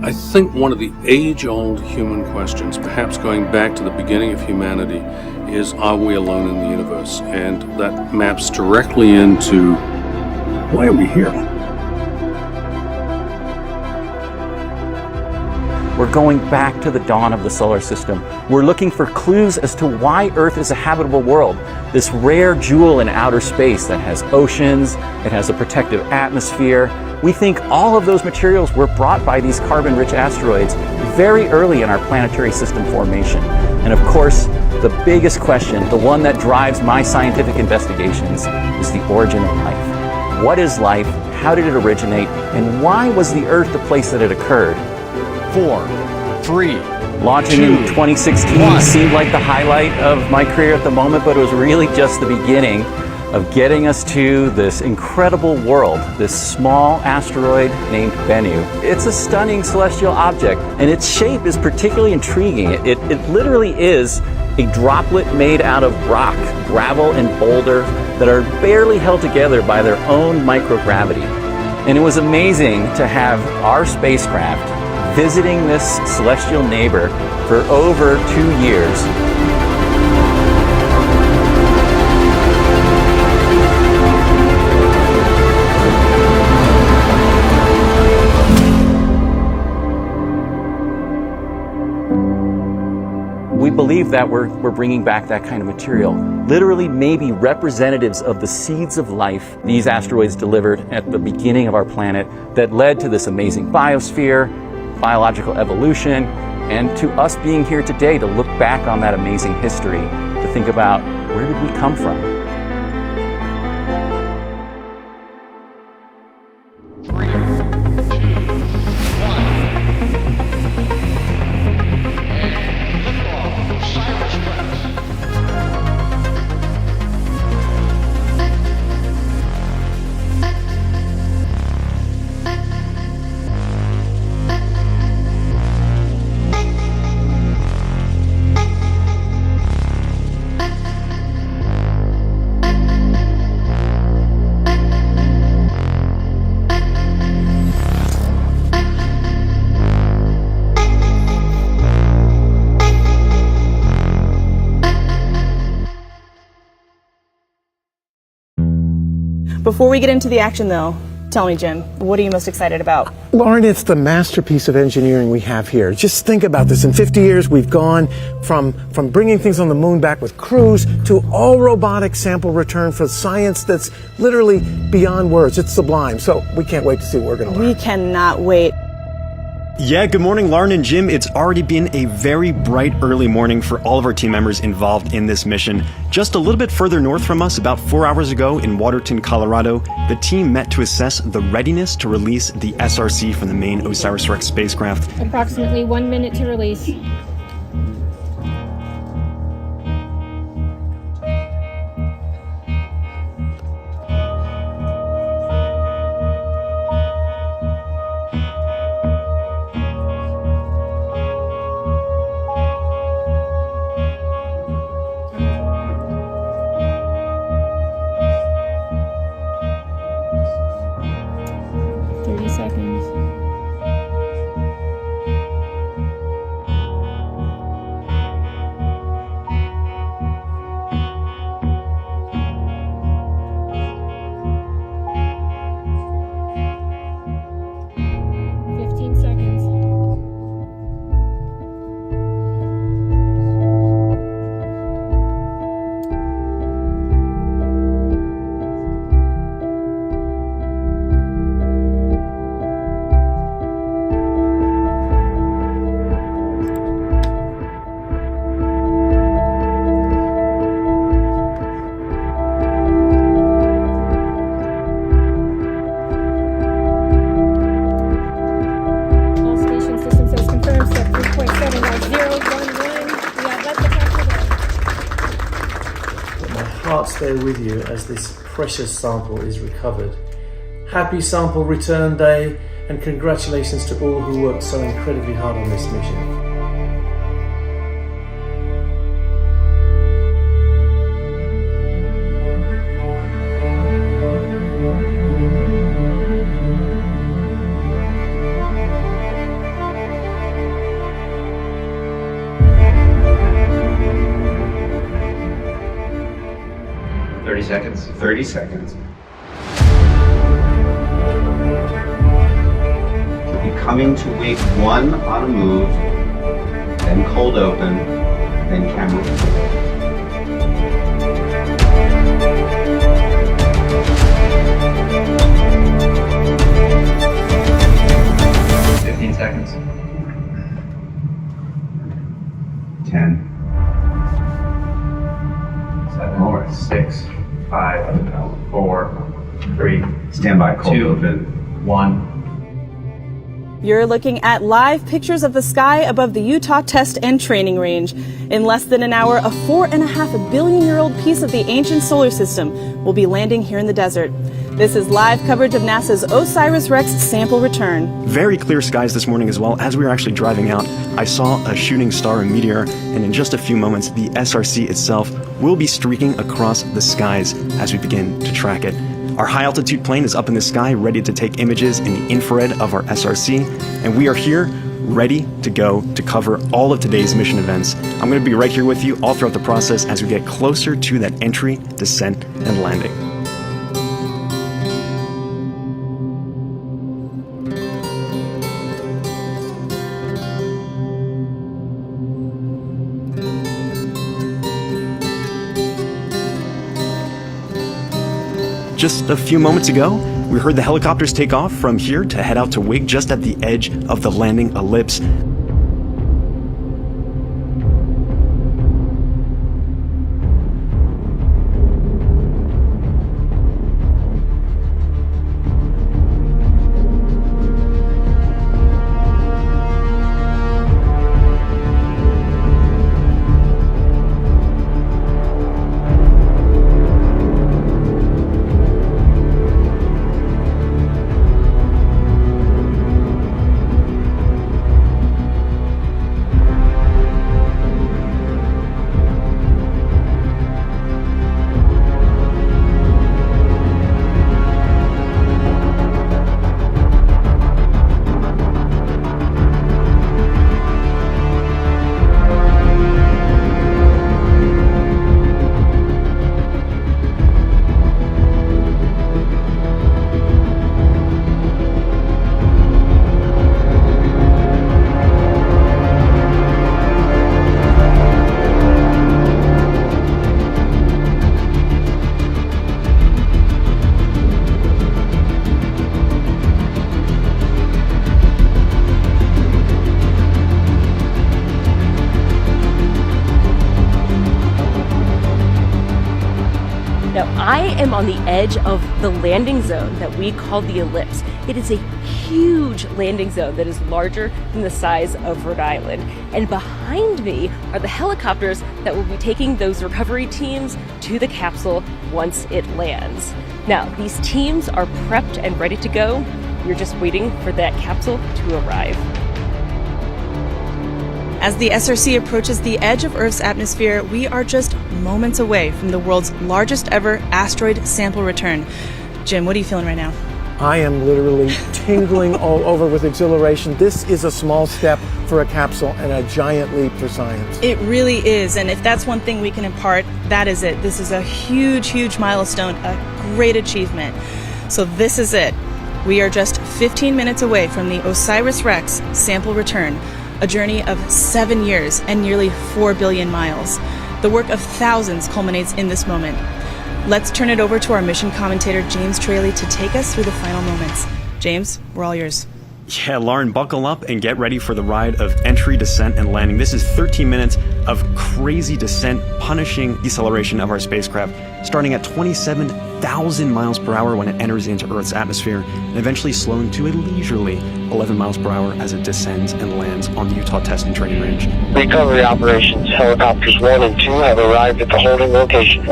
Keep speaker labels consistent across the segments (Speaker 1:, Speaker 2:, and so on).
Speaker 1: I think one of the age-old human questions, perhaps going back to the beginning of humanity, is, are we alone in the universe? And that maps directly into, why are we here?
Speaker 2: We're going back to the dawn of the solar system. We're looking for clues as to why Earth is a habitable world, this rare jewel in outer space that has oceans, it has a protective atmosphere. We think all of those materials were brought by these carbon-rich asteroids very early in our planetary system formation. And of course, the biggest question, the one that drives my scientific investigations, is the origin of life. What is life? How did it originate? And why was the Earth the place that it occurred?
Speaker 3: 4, 3,
Speaker 2: Launching
Speaker 3: 2,
Speaker 2: in 2016
Speaker 3: 1.
Speaker 2: seemed like the highlight of my career at the moment, but it was really just the beginning of getting us to this incredible world, this small asteroid named Bennu. It's a stunning celestial object, and its shape is particularly intriguing. It literally is a droplet made out of rock, gravel, and boulder that are barely held together by their own microgravity. And it was amazing to have our spacecraft visiting this celestial neighbor for over 2 years. We believe that we're bringing back that kind of material. Literally maybe representatives of the seeds of life these asteroids delivered at the beginning of our planet that led to this amazing biosphere, biological evolution, and to us being here today to look back on that amazing history, to think about where did we come from?
Speaker 3: 3, 2, 1. And liftoff of Osiris-Rex.
Speaker 4: Before we get into the action, though, tell me, Jim, what are you most excited about?
Speaker 5: Lauren, it's the masterpiece of engineering we have here. Just think about this. In 50 years, we've gone from bringing things on the moon back with crews to all robotic sample return for science that's literally beyond words. It's sublime. So we can't wait to see what we're going to learn.
Speaker 4: We cannot wait.
Speaker 6: Yeah, good morning, Lauren and Jim. It's already been a very bright early morning for all of our team members involved in this mission. Just a little bit further north from us, about 4 hours ago in Waterton, Colorado, the team met to assess the readiness to release the SRC from the main OSIRIS-REx spacecraft.
Speaker 7: Approximately 1 minute to release.
Speaker 8: Hearts there with you as this precious sample is recovered. Happy sample return day, and congratulations to all who worked so incredibly hard on this mission.
Speaker 9: 30 seconds.
Speaker 10: 30 seconds. We'll be coming to wake 1 on a move, then cold open, then camera.
Speaker 9: Seconds.
Speaker 10: 10.
Speaker 9: 7 more. 6, 5, 4, 3.
Speaker 10: Stand by, cold
Speaker 9: 2,
Speaker 10: open.
Speaker 9: 1.
Speaker 4: You're looking at live pictures of the sky above the Utah Test and Training Range. In less than an hour, a 4.5 billion-year-old piece of the ancient solar system will be landing here in the desert. This is live coverage of NASA's OSIRIS-REx sample return.
Speaker 6: Very clear skies this morning as well. As we were actually driving out, I saw a shooting star, a meteor, and in just a few moments, the SRC itself will be streaking across the skies as we begin to track it. Our high-altitude plane is up in the sky, ready to take images in the infrared of our SRC, and we are here, ready to go to cover all of today's mission events. I'm going to be right here with you all throughout the process as we get closer to that entry, descent, and landing. Just a few moments ago, we heard the helicopters take off from here to head out to Wig just at the edge of the landing ellipse.
Speaker 11: Now, I am on the edge of the landing zone that we call the ellipse. It is a huge landing zone that is larger than the size of Rhode Island. And behind me are the helicopters that will be taking those recovery teams to the capsule once it lands. Now, these teams are prepped and ready to go. We're just waiting for that capsule to arrive.
Speaker 4: As the SRC approaches the edge of Earth's atmosphere, we are just moments away from the world's largest ever asteroid sample return. Jim, what are you feeling right now?
Speaker 5: I am literally tingling all over with exhilaration. This is a small step for a capsule and a giant leap for science.
Speaker 4: It really is, and if that's one thing we can impart, that is it. This is a huge, huge milestone, a great achievement. So this is it. We are just 15 minutes away from the OSIRIS-REx sample return, a journey of 7 years and nearly 4 billion miles. The work of thousands culminates in this moment. Let's turn it over to our mission commentator, James Traley, to take us through the final moments. James, we're all yours.
Speaker 6: Yeah, Lauren, buckle up and get ready for the ride of entry, descent, and landing. This is 13 minutes of crazy descent, punishing deceleration of our spacecraft, starting at 27,000 miles per hour when it enters into Earth's atmosphere, and eventually slowing to a leisurely 11 miles per hour as it descends and lands on the Utah Test and Training Range.
Speaker 12: Recovery operations, helicopters 1 and 2 have arrived at the holding location.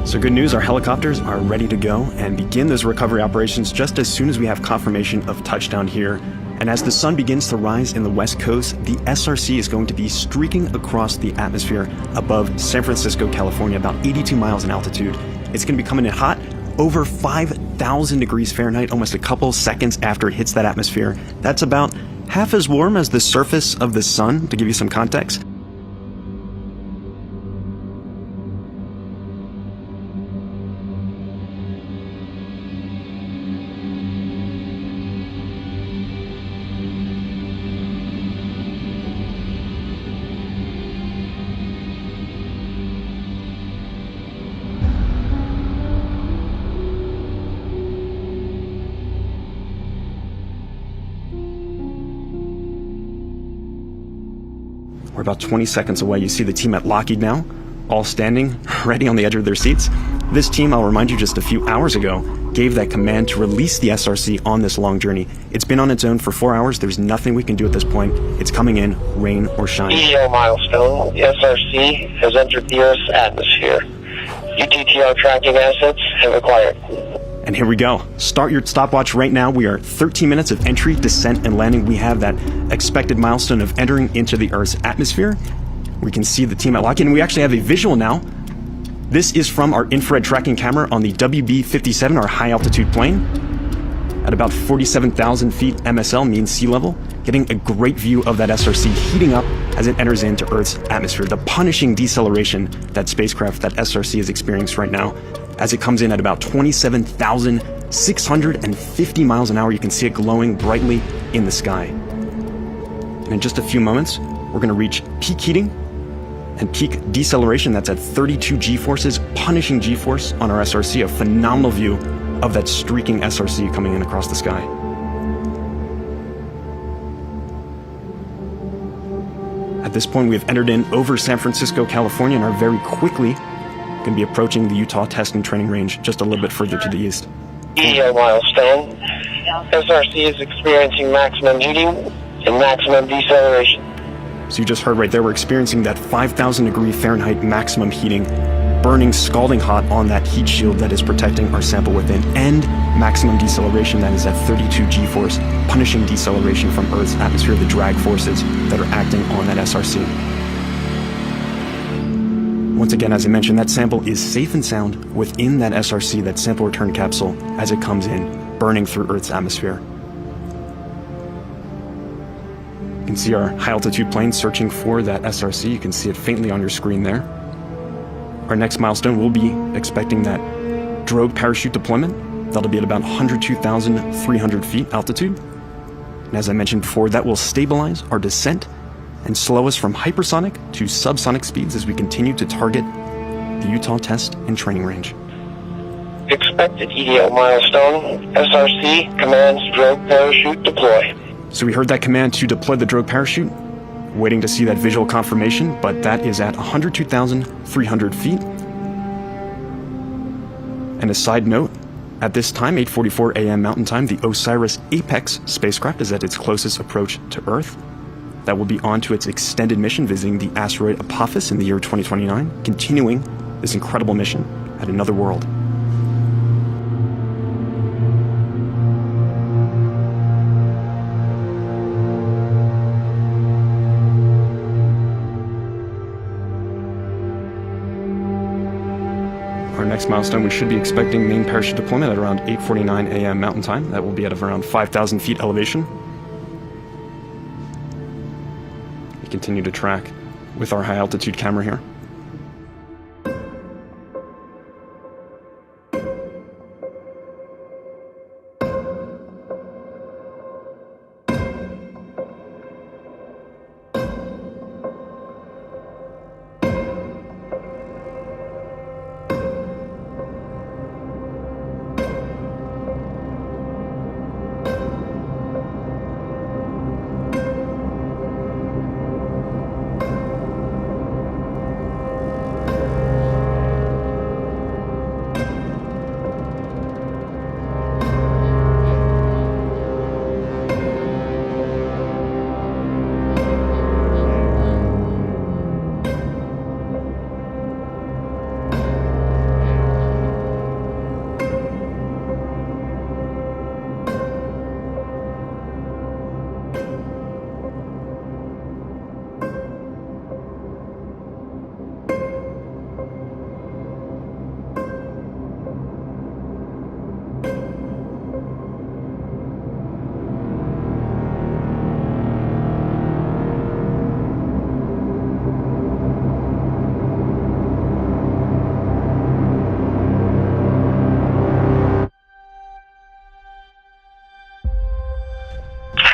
Speaker 6: So good news, our helicopters are ready to go and begin those recovery operations just as soon as we have confirmation of touchdown here. And as the sun begins to rise in the west coast, the SRC is going to be streaking across the atmosphere above San Francisco, California, about 82 miles in altitude. It's going to be coming in hot, over 5,000 degrees Fahrenheit, almost a couple seconds after it hits that atmosphere. That's about half as warm as the surface of the sun, to give you some context. We're about 20 seconds away. You see the team at Lockheed now, all standing, ready on the edge of their seats. This team, I'll remind you, just a few hours ago, gave that command to release the SRC on this long journey. It's been on its own for 4 hours. There's nothing we can do at this point. It's coming in, rain or shine.
Speaker 12: EDO milestone. The SRC has entered the Earth's atmosphere. UTTR tracking assets have acquired.
Speaker 6: And here we go. Start your stopwatch right now. We are 13 minutes of entry, descent, and landing. We have that expected milestone of entering into the Earth's atmosphere. We can see the team at Lockheed, and we actually have a visual now. This is from our infrared tracking camera on the WB-57, our high-altitude plane, at about 47,000 feet MSL, mean sea level, getting a great view of that SRC heating up as it enters into Earth's atmosphere. The punishing deceleration that spacecraft, that SRC, is experiencing right now, as it comes in at about 27,650 miles an hour. You can see it glowing brightly in the sky. And in just a few moments, we're going to reach peak heating and peak deceleration. That's at 32 G-forces, punishing G-force on our SRC. A phenomenal view of that streaking SRC coming in across the sky. At this point, we have entered in over San Francisco, California, and are very quickly going to be approaching the Utah Test and Training Range just a little bit further to the east.
Speaker 12: EDO milestone. SRC is experiencing maximum heating and maximum deceleration.
Speaker 6: So you just heard right there, we're experiencing that 5,000 degree Fahrenheit maximum heating, burning scalding hot on that heat shield that is protecting our sample within, and maximum deceleration that is at 32 G-force, punishing deceleration from Earth's atmosphere, the drag forces that are acting on that SRC. Once again, as I mentioned, that sample is safe and sound within that SRC, that sample return capsule, as it comes in, burning through Earth's atmosphere. You can see our high-altitude plane searching for that SRC. You can see it faintly on your screen there. Our next milestone, we'll be expecting that drogue parachute deployment. That'll be at about 102,300 feet altitude. And as I mentioned before, that will stabilize our descent and slow us from hypersonic to subsonic speeds as we continue to target the Utah Test and Training Range.
Speaker 12: Expected EDO milestone. SRC commands drogue parachute deploy.
Speaker 6: So we heard that command to deploy the drogue parachute. Waiting to see that visual confirmation, but that is at 102,300 feet. And a side note, at this time, 8:44 a.m. Mountain Time, the OSIRIS-APEX spacecraft is at its closest approach to Earth. That will be on to its extended mission visiting the asteroid Apophis in the year 2029, continuing this incredible mission at another world. Our next milestone, we should be expecting main parachute deployment at around 8:49 a.m. Mountain Time. That will be at around 5,000 feet elevation. We continue to track with our high altitude camera here.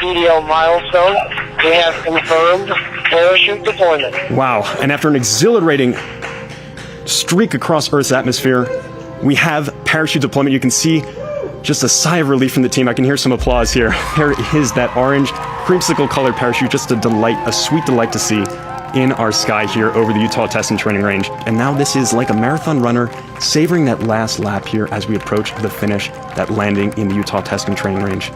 Speaker 12: EDO milestone. We have confirmed parachute deployment.
Speaker 6: Wow, and after an exhilarating streak across Earth's atmosphere, we have parachute deployment. You can see just a sigh of relief from the team. I can hear some applause here. There is that orange creamsicle colored parachute, just a delight, a sweet delight to see. in our sky here over the Utah Test and Training Range. And now this is like a marathon runner savoring that last lap here as we approach the finish, that landing in the Utah Test and Training Range.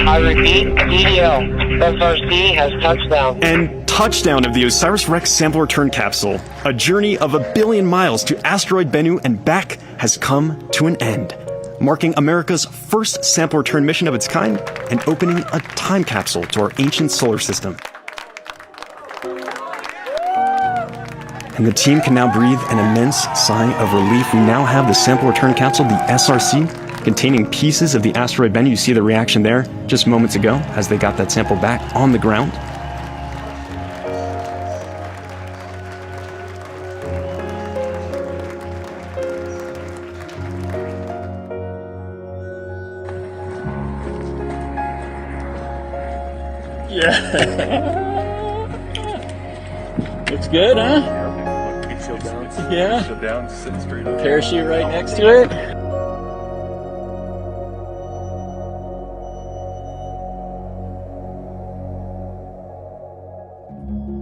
Speaker 12: I repeat, DDO, SRC has touchdown.
Speaker 6: And touchdown of the OSIRIS-REx sample return capsule. A journey of 1 billion miles to asteroid Bennu and back has come to an end, marking America's first sample return mission of its kind and opening a time capsule to our ancient solar system. And the team can now breathe an immense sigh of relief. We now have the sample return capsule, the SRC, containing pieces of the asteroid Bennu. You see the reaction there just moments ago as they got that sample back on the ground.
Speaker 13: Yeah. Looks good, huh?
Speaker 14: Shield down.
Speaker 13: Yeah.
Speaker 14: Shield down, sitting straight up.
Speaker 13: Parachute right next to it.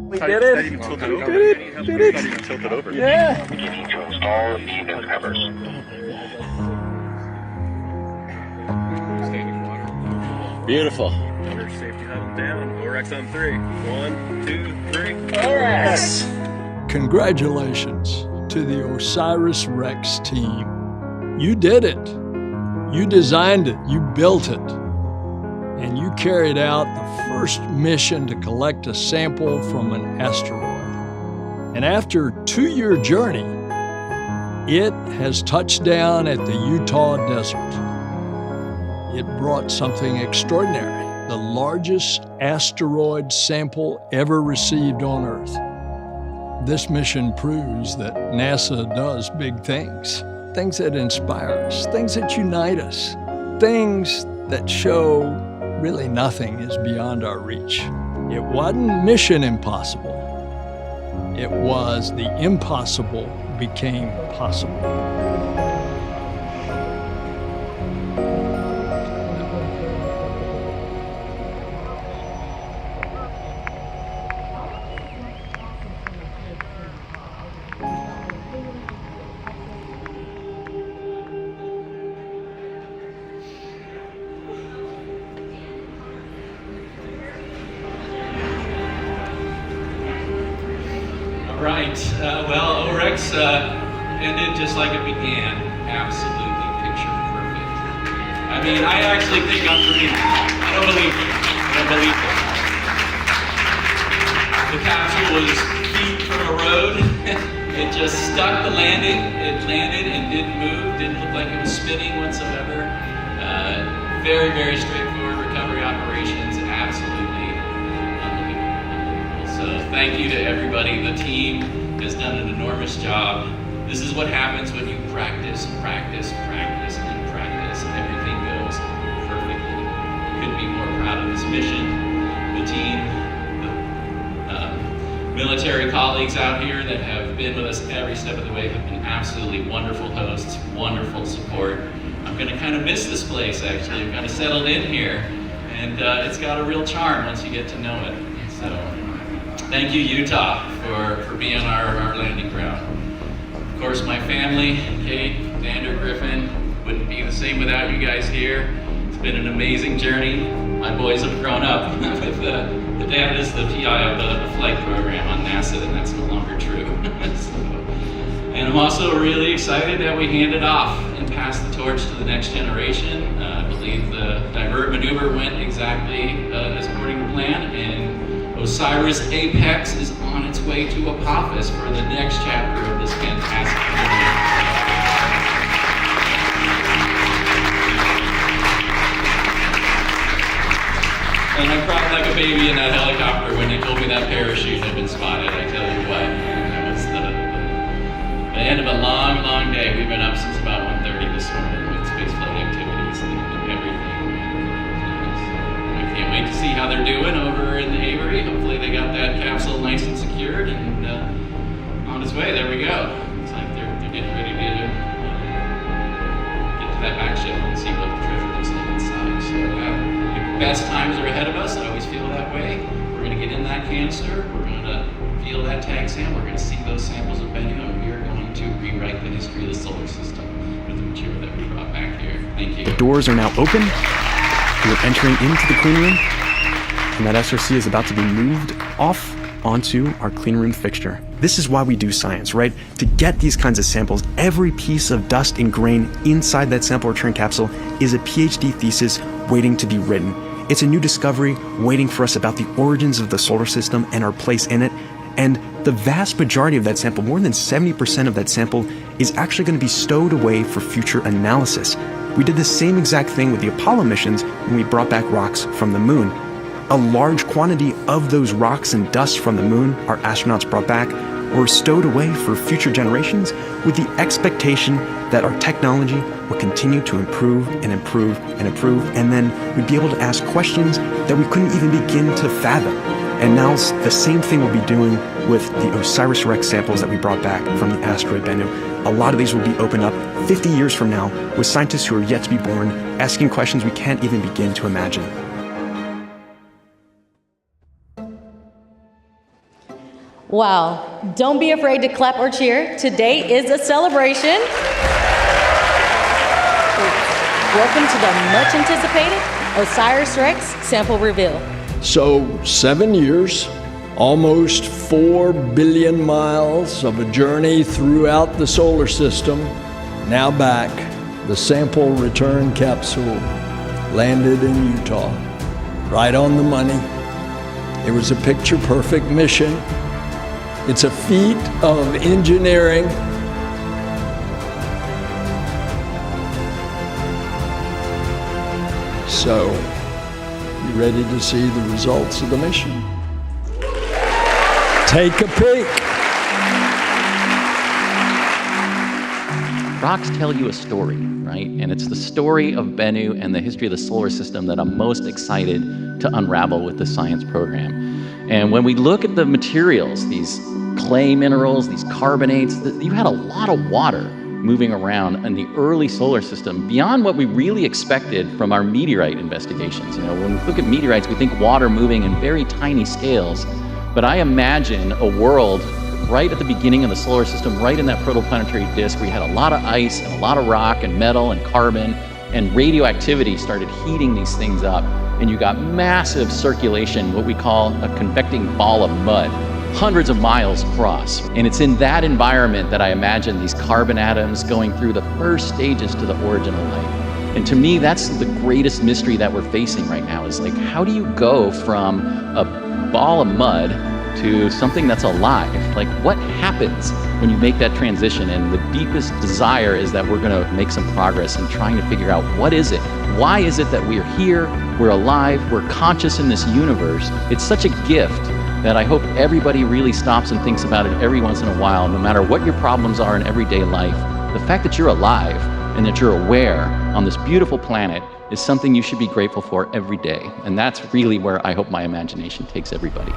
Speaker 13: We did it.
Speaker 14: Not even tilted over.
Speaker 13: Did it.
Speaker 14: Not even tilted over.
Speaker 13: Yeah.
Speaker 12: Beginning to install the covers.
Speaker 14: Standing water.
Speaker 13: Beautiful.
Speaker 14: Water safety huddle down. OREX on 3. 1, 2, 3.
Speaker 13: OREX.
Speaker 15: Congratulations to the OSIRIS-REx team. You did it. You designed it. You built it. And you carried out the first mission to collect a sample from an asteroid. And after a 2-year journey, it has touched down at the Utah desert. It brought something extraordinary, the largest asteroid sample ever received on Earth. This mission proves that NASA does big things, things that inspire us, things that unite us, things that show really nothing is beyond our reach. It wasn't mission impossible. It was the impossible became possible.
Speaker 16: Right. Well, OREX ended just like it began. Absolutely picture perfect. I mean, I actually think I'm dreaming. I don't believe it. I don't believe it. The capsule was feet from a road. It just stuck the landing. It landed and didn't move. Didn't look like it was spinning whatsoever. Very, very straightforward recovery operations. Absolutely unbelievable. So thank you to everybody. The team has done an enormous job. This is what happens when you practice, practice, practice, and practice. Everything goes perfectly. Couldn't be more proud of this mission, the team, military colleagues out here that have been with us every step of the way have been absolutely wonderful hosts, wonderful support. I'm going to kind of miss this place, actually. I'm kind of settled in here, and it's got a real charm once you get to know it. So thank you, Utah, for being our landing ground. Of course, my family, Kate, Xander, Griffin, wouldn't be the same without you guys here. It's been an amazing journey. My boys have grown up with the dad is the PI of the flight program on NASA, and that's no longer true. And I'm also really excited that we handed off and passed the torch to the next generation. I believe the divert maneuver went exactly as according to plan, and OSIRIS APEX is on its way to Apophis for the next chapter of this fantastic journey. And I cried like a baby in that helicopter when they told me that parachute had been spotted. I tell you what, that was the end of a long, long day. We've been up since about 1:30 this morning with spaceflight activities and everything. I can't wait to see how they're doing over in Avery. Hopefully they got that capsule nice and secured and on its way. There we go. It's like they're getting ready to get to that back ship and see what the treasure looks like inside. So best times are ahead of us. I always feel that way. We're going to get in that canister. We're going to feel that tag sample. We're going to see those samples of Bennu, and we are going to rewrite the history of the solar system with the material that we brought back here. Thank you.
Speaker 6: The doors are now open. We're entering into the clean room, and that SRC is about to be moved off onto our clean room fixture. This is why we do science, right? To get these kinds of samples, every piece of dust and grain inside that sample return capsule is a PhD thesis waiting to be written. It's a new discovery waiting for us about the origins of the solar system and our place in it. And the vast majority of that sample, more than 70% of that sample, is actually going to be stowed away for future analysis. We did the same exact thing with the Apollo missions when we brought back rocks from the moon. A large quantity of those rocks and dust from the moon our astronauts brought back were stowed away for future generations with the expectation that our technology will continue to improve and improve and improve, and then we'd be able to ask questions that we couldn't even begin to fathom. And now the same thing we'll be doing with the OSIRIS-REx samples that we brought back from the asteroid Bennu. A lot of these will be opened up 50 years from now with scientists who are yet to be born, asking questions we can't even begin to imagine.
Speaker 17: Wow, don't be afraid to clap or cheer. Today is a celebration. Welcome to the much anticipated OSIRIS-REx sample reveal.
Speaker 15: So 7 years, almost 4 billion miles of a journey throughout the solar system. Now back, the sample return capsule landed in Utah, right on the money. It was a picture-perfect mission. It's a feat of engineering. So, you ready to see the results of the mission? Take a peek.
Speaker 2: Rocks tell you a story, right? And it's the story of Bennu and the history of the solar system that I'm most excited to unravel with the science program. And when we look at the materials, these clay minerals, these carbonates, you had a lot of water moving around in the early solar system beyond what we really expected from our meteorite investigations. You know, when we look at meteorites, we think water moving in very tiny scales, but I imagine a world right at the beginning of the solar system, right in that protoplanetary disk, where you had a lot of ice and a lot of rock and metal and carbon, and radioactivity started heating these things up, and you got massive circulation, what we call a convecting ball of mud, hundreds of miles across. And it's in that environment that I imagine these carbon atoms going through the first stages to the origin of life. And to me, that's the greatest mystery that we're facing right now, is like, how do you go from a ball of mud to something that's alive? Like, what happens when you make that transition? And the deepest desire is that we're gonna make some progress in trying to figure out, what is it? Why is it that we're here, we're alive, we're conscious in this universe? It's such a gift that I hope everybody really stops and thinks about it every once in a while, no matter what your problems are in everyday life. The fact that you're alive and that you're aware on this beautiful planet is something you should be grateful for every day. And that's really where I hope my imagination takes everybody.